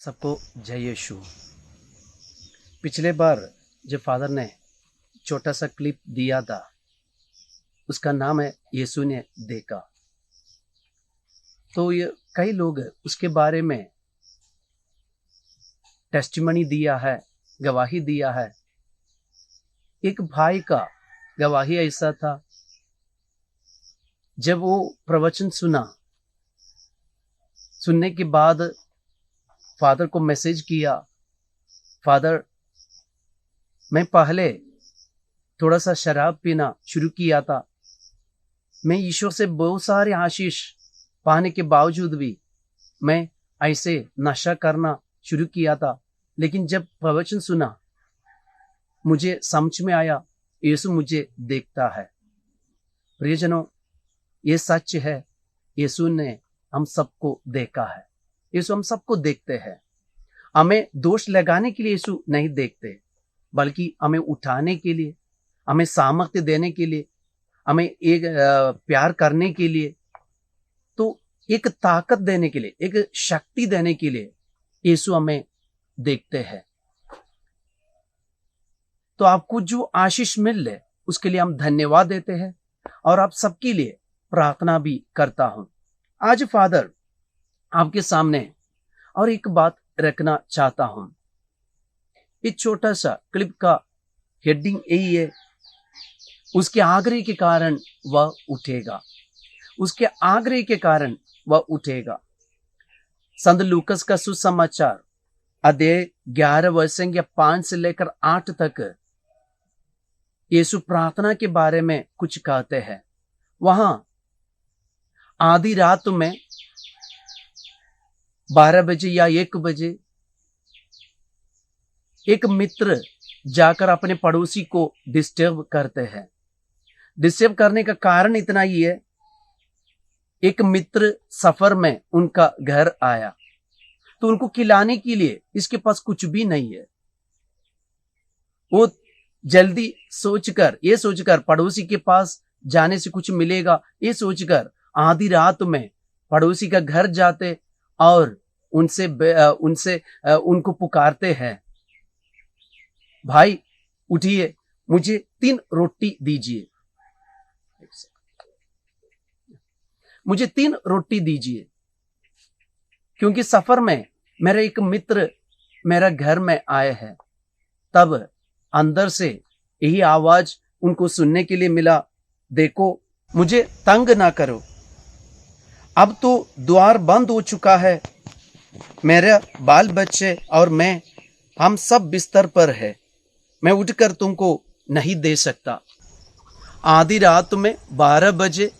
सबको जय यीशु। पिछले बार जब फादर ने छोटा सा क्लिप दिया था, उसका नाम है यीशु ने देखा। तो ये कई लोग उसके बारे में टेस्टिमनी दिया है, गवाही दिया है। एक भाई का गवाही ऐसा था, जब वो प्रवचन सुनने के बाद फादर को मैसेज किया, फादर मैं पहले थोड़ा सा शराब पीना शुरू किया था, मैं ईश्वर से बहुत सारे आशीष पाने के बावजूद भी मैं ऐसे नशा करना शुरू किया था। लेकिन जब प्रवचन सुना, मुझे समझ में आया यीशु मुझे देखता है। प्रियजनों, ये सच है, यीशु ने हम सबको देखा है। यीशु हम सबको देखते हैं। हमें दोष लगाने के लिए यीशु नहीं देखते, बल्कि हमें उठाने के लिए, हमें सामर्थ्य देने के लिए, हमें एक प्यार करने के लिए, तो एक ताकत देने के लिए, एक शक्ति देने के लिए यीशु हमें देखते हैं। तो आपको जो आशीष मिल रहे उसके लिए हम धन्यवाद देते हैं और आप सबके लिए प्रार्थना भी करता हूं। आज फादर आपके सामने और एक बात रखना चाहता हूं। ये छोटा सा क्लिप का हेडिंग यही है, उसके आग्रह के कारण वह उठेगा। उसके आग्रह के कारण वह उठेगा। संत लूकस का सुसमाचार अध्याय 11 वर्ष 5 से लेकर 8 तक यीशु प्रार्थना के बारे में कुछ कहते हैं। वहां आधी रात में 12 बजे या 1 बजे एक मित्र जाकर अपने पड़ोसी को डिस्टर्ब करते हैं। डिस्टर्ब करने का कारण इतना ही है, एक मित्र सफर में उनका घर आया, तो उनको खिलाने के लिए इसके पास कुछ भी नहीं है। वो जल्दी ये सोचकर पड़ोसी के पास जाने से कुछ मिलेगा, ये सोचकर आधी रात में पड़ोसी का घर जाते और उनको पुकारते हैं, भाई उठिए, मुझे 3 रोटी दीजिए, मुझे 3 रोटी दीजिए, क्योंकि सफर में मेरा एक मित्र मेरा घर में आए हैं। तब अंदर से यही आवाज उनको सुनने के लिए मिला, देखो मुझे तंग ना करो, अब तो द्वार बंद हो चुका है, मेरे बाल बच्चे और मैं, हम सब बिस्तर पर है, मैं उठकर तुमको नहीं दे सकता। आधी रात में 12 बजे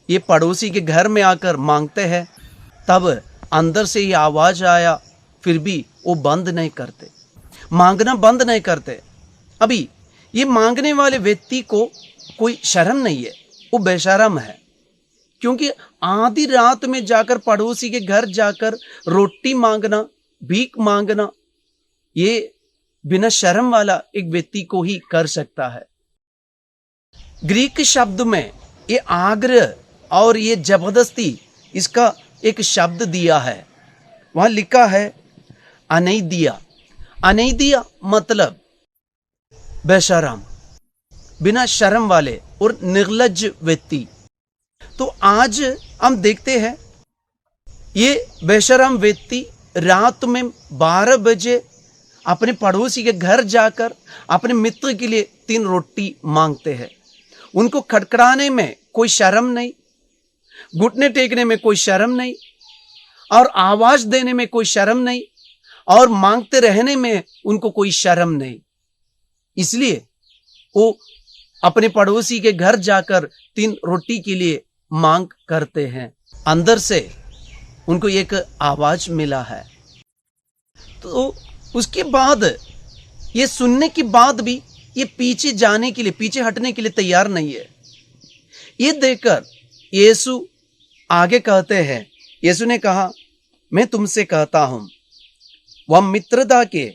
ये पड़ोसी के घर में आकर मांगते हैं। तब अंदर से ये आवाज आया, फिर भी वो बंद नहीं करते, मांगना बंद नहीं करते। अभी ये मांगने वाले व्यक्ति को कोई शर्म नहीं है, वो बेशर्म है, क्योंकि आधी रात में जाकर पड़ोसी के घर जाकर रोटी मांगना, भीख मांगना, ये बिना शर्म वाला एक व्यक्ति को ही कर सकता है। ग्रीक शब्द में ये आग्रह और ये जबरदस्ती, इसका एक शब्द दिया है। वहां लिखा है अनैदिया। अनैदिया मतलब बेशरम, बिना शर्म वाले और निर्लज्ज व्यक्ति। तो आज हम देखते हैं ये बेशरम व्यक्ति रात में 12 बजे अपने पड़ोसी के घर जाकर अपने मित्र के लिए 3 रोटी मांगते हैं। उनको खटखटाने में कोई शर्म नहीं, घुटने टेकने में कोई शर्म नहीं, और आवाज देने में कोई शर्म नहीं, और मांगते रहने में उनको कोई शर्म नहीं। इसलिए वो अपने पड़ोसी के घर जाकर 3 रोटी के लिए मांग करते हैं। अंदर से उनको एक आवाज मिला है। तो उसके बाद ये सुनने के बाद भी ये पीछे जाने के लिए, पीछे हटने के लिए तैयार नहीं है। ये देखकर यीशु आगे कहते हैं, यीशु ने कहा, मैं तुमसे कहता हूं, वह मित्रता के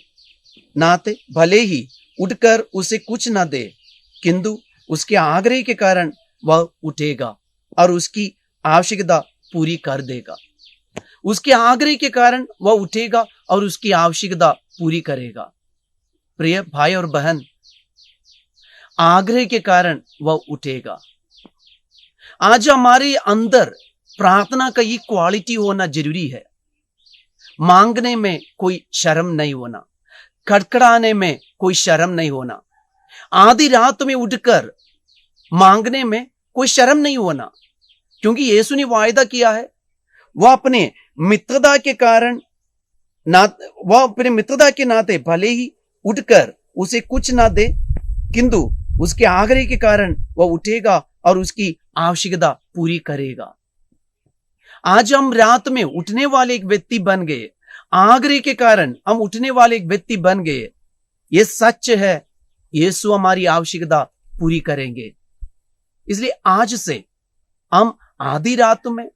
नाते भले ही उठकर उसे कुछ ना दे, किंतु उसके आग्रह के कारण वह उठेगा और उसकी आवश्यकता पूरी कर देगा। उसके आग्रह के कारण वह उठेगा और उसकी आवश्यकता पूरी करेगा। प्रिय भाई और बहन, आग्रह के कारण वह उठेगा। आज हमारे अंदर प्रार्थना का ये क्वालिटी होना जरूरी है। मांगने में कोई शर्म नहीं होना, खड़खड़ाने में कोई शर्म नहीं होना, आधी रात में उठकर मांगने में कोई शर्म नहीं होना, क्योंकि यीशु ने वायदा किया है वह अपने मित्रता के नाते भले ही उठकर उसे कुछ ना दे, किंतु उसके आग्रह के कारण वह उठेगा और उसकी आवश्यकता पूरी करेगा। आज हम रात में उठने वाले एक व्यक्ति बन गए, आग्रह के कारण हम उठने वाले एक व्यक्ति बन गए। यह सच है, यीशु हमारी आवश्यकता पूरी करेंगे। इसलिए आज से हम आधी रात में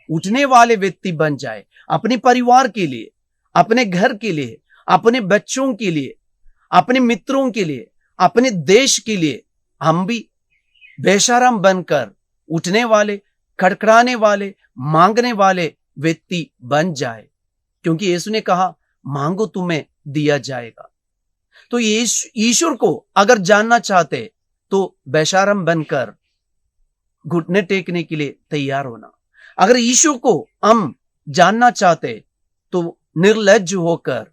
उठने वाले व्यक्ति बन जाए, अपने परिवार के लिए, अपने घर के लिए, अपने बच्चों के लिए, अपने मित्रों के लिए, अपने देश के लिए हम भी बेशरम बनकर उठने वाले, खड़खड़ाने वाले, मांगने वाले व्यक्ति बन जाए, क्योंकि यीशु ने कहा मांगो तुम्हें दिया जाएगा। तो ईश्वर को अगर जानना चाहते तो बेशरम बनकर घुटने टेकने के लिए तैयार होना। अगर ईश्वर को हम जानना चाहते तो निर्लज्ज होकर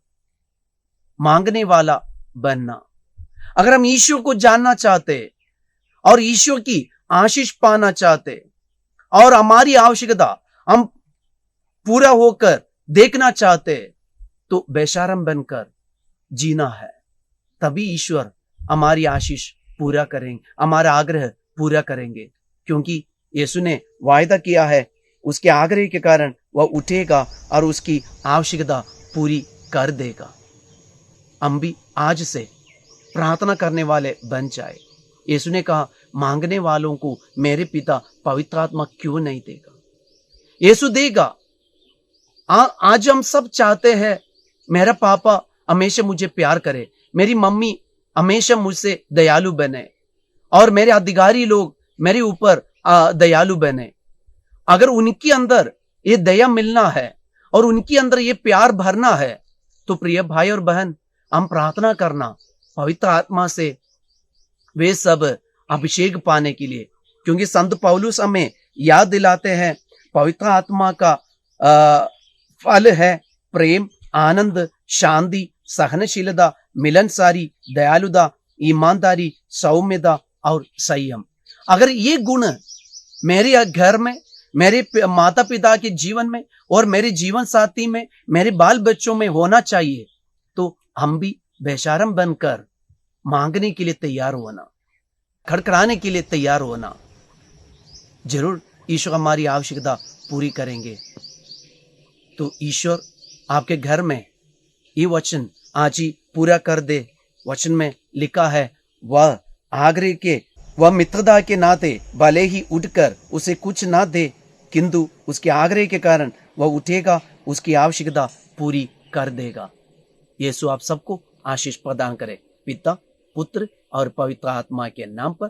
मांगने वाला बनना। अगर हम ईश्वर को जानना चाहते और ईश्वर की आशीष पाना चाहते और हमारी आवश्यकता हम पूरा होकर देखना चाहते तो बेशरम बनकर जीना है। तभी ईश्वर हमारी आशीष पूरा करेंगे, हमारा आग्रह पूरा करेंगे, क्योंकि यीशु ने वायदा किया है उसके आग्रह के कारण वह उठेगा और उसकी आवश्यकता पूरी कर देगा। हम भी आज से प्रार्थना करने वाले बन जाए। यीशु ने कहा मांगने वालों को मेरे पिता पवित्र आत्मा क्यों नहीं देगा? यीशु देगा। आज हम सब चाहते हैं मेरा पापा हमेशा मुझे प्यार करे, मेरी मम्मी हमेशा मुझसे दयालु बने और मेरे अधिकारी लोग मेरे ऊपर दयालु बने। अगर उनके अंदर ये दया मिलना है और उनके अंदर ये प्यार भरना है तो प्रिय भाई और बहन, हम प्रार्थना करना पवित्र आत्मा से वे सब अभिषेक पाने के लिए, क्योंकि संत पौलुस हमें याद दिलाते हैं पवित्र आत्मा का फल है प्रेम, आनंद, शांति, सहनशीलता, मिलनसारी, दयालुता, ईमानदारी, सौम्यता और संयम। अगर ये गुण मेरे घर में, मेरे माता पिता के जीवन में और मेरे जीवन साथी में, मेरे बाल बच्चों में होना चाहिए, तो हम भी बेशरम बनकर मांगने के लिए तैयार होना, खड़खड़ाने के लिए तैयार होना। जरूर ईश्वर हमारी आवश्यकता पूरी करेंगे। तो ईश्वर आपके घर में ये वचन आज ही पूरा कर दे। वचन में लिखा है वह आग्रह के, वह मित्रता के नाते भले ही उठकर उसे कुछ ना दे, किंतु उसके आग्रह के कारण वह उठेगा, उसकी आवश्यकता पूरी कर देगा। यीशु आप सबको आशीष प्रदान करे, पिता, पुत्र और पवित्र आत्मा के नाम पर।